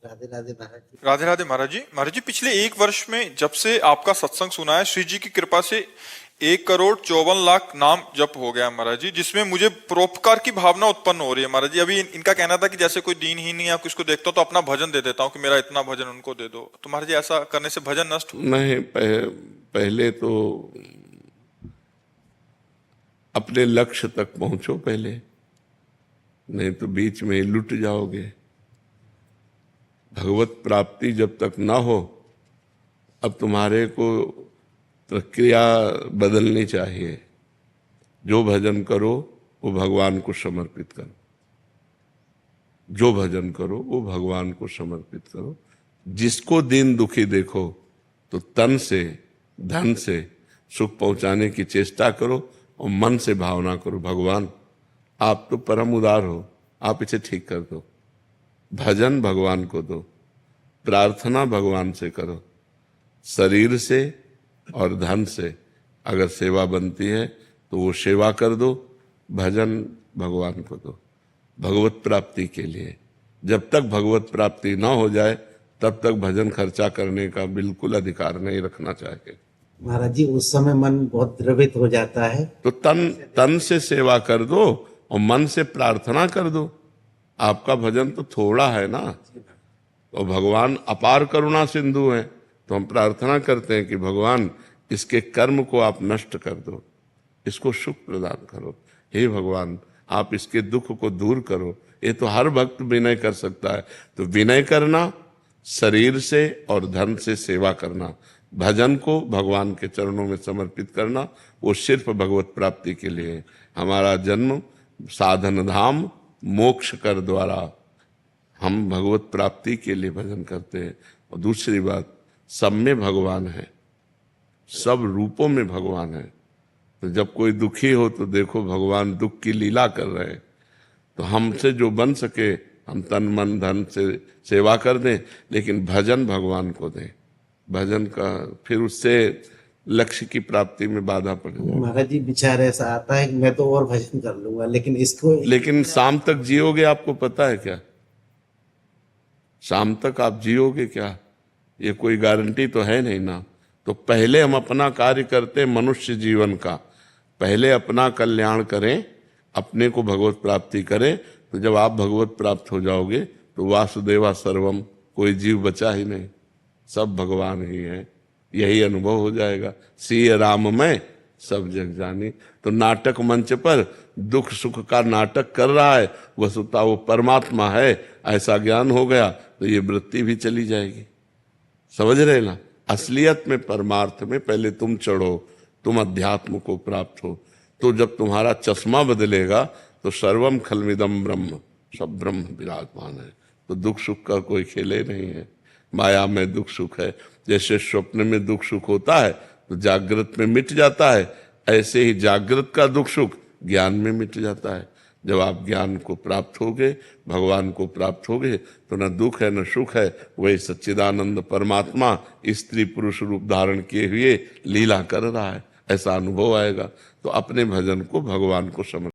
राधे राधे महाराज जी। राधे राधे महाराज जी। महाराज जी, पिछले एक वर्ष में जब से आपका सत्संग सुना है, श्री जी की कृपा से 1,54,00,000 नाम जप हो गया महाराज जी, जिसमें मुझे परोपकार की भावना उत्पन्न हो रही है महाराज जी। अभी इनका कहना था कि जैसे कोई दीनहीन या किसको देखता हूं तो अपना भजन दे देता हूं कि मेरा इतना भजन उनको दे दो। तो महाराज जी, ऐसा करने से भजन नष्ट हो? नहीं, पहले तो अपने लक्ष्य तक पहुंचो पहले, नहीं तो बीच में लुट जाओगे। भगवत प्राप्ति जब तक ना हो, अब तुम्हारे को प्रक्रिया बदलनी चाहिए। जो भजन करो वो भगवान को समर्पित करो, जो भजन करो वो भगवान को समर्पित करो। जिसको दीन दुखी देखो तो तन से धन से सुख पहुंचाने की चेष्टा करो और मन से भावना करो, भगवान आप तो परम उदार हो, आप इसे ठीक कर दो। भजन भगवान को दो, प्रार्थना भगवान से करो। शरीर से और धन से अगर सेवा बनती है तो वो सेवा कर दो, भजन भगवान को दो भगवत प्राप्ति के लिए। जब तक भगवत प्राप्ति ना हो जाए तब तक भजन खर्चा करने का बिल्कुल अधिकार नहीं रखना चाहिए। महाराज जी, उस समय मन बहुत द्रवित हो जाता है, तो तन से सेवा कर दो और मन से प्रार्थना कर दो। आपका भजन तो थोड़ा है ना, तो भगवान अपार करुणा सिंधु हैं, तो हम प्रार्थना करते हैं कि भगवान इसके कर्म को आप नष्ट कर दो, इसको सुख प्रदान करो। हे भगवान, आप इसके दुख को दूर करो। ये तो हर भक्त विनय कर सकता है। तो विनय करना, शरीर से और धन से सेवा करना, भजन को भगवान के चरणों में समर्पित करना, वो सिर्फ भगवत प्राप्ति के लिए। हमारा जन्म साधन धाम मोक्ष कर द्वारा, हम भगवत प्राप्ति के लिए भजन करते हैं। और दूसरी बात, सब में भगवान है, सब रूपों में भगवान है। तो जब कोई दुखी हो तो देखो भगवान दुख की लीला कर रहे हैं। तो हमसे जो बन सके हम तन मन धन से सेवा कर दें, लेकिन भजन भगवान को दें। भजन का फिर उससे लक्ष्य की प्राप्ति में बाधा पड़ जाए। महाराज जी, विचार ऐसा आता है कि मैं तो और भजन कर लूंगा, लेकिन शाम तक जियोगे आपको पता है क्या? शाम तक आप जियोगे क्या, ये कोई गारंटी तो है नहीं ना। तो पहले हम अपना कार्य करते मनुष्य जीवन का, पहले अपना कल्याण करें, अपने को भगवत प्राप्ति करें। तो जब आप भगवत प्राप्त हो जाओगे तो वासुदेवा सर्वम, कोई जीव बचा ही नहीं, सब भगवान ही है। यही अनुभव हो जाएगा। सिय राम में सब जग जानी। तो नाटक मंच पर दुख सुख का नाटक कर रहा है, वस्तुतः वो परमात्मा है, ऐसा ज्ञान हो गया तो ये वृत्ति भी चली जाएगी। समझ रहे ना? असलियत में परमार्थ में पहले तुम चढ़ो, तुम अध्यात्म को प्राप्त हो। तो जब तुम्हारा चश्मा बदलेगा तो सर्वम खलमिदम ब्रह्म, सब ब्रह्म विराजमान है। तो दुख सुख का कोई खेले नहीं है। माया में दुख सुख है। जैसे स्वप्न में दुख सुख होता है तो जागृत में मिट जाता है, ऐसे ही जागृत का दुख सुख ज्ञान में मिट जाता है। जब आप ज्ञान को प्राप्त होगे, भगवान को प्राप्त होगे, तो न दुख है न सुख है। वही सच्चिदानंद परमात्मा स्त्री पुरुष रूप धारण किए हुए लीला कर रहा है, ऐसा अनुभव आएगा। तो अपने भजन को भगवान को समर्पित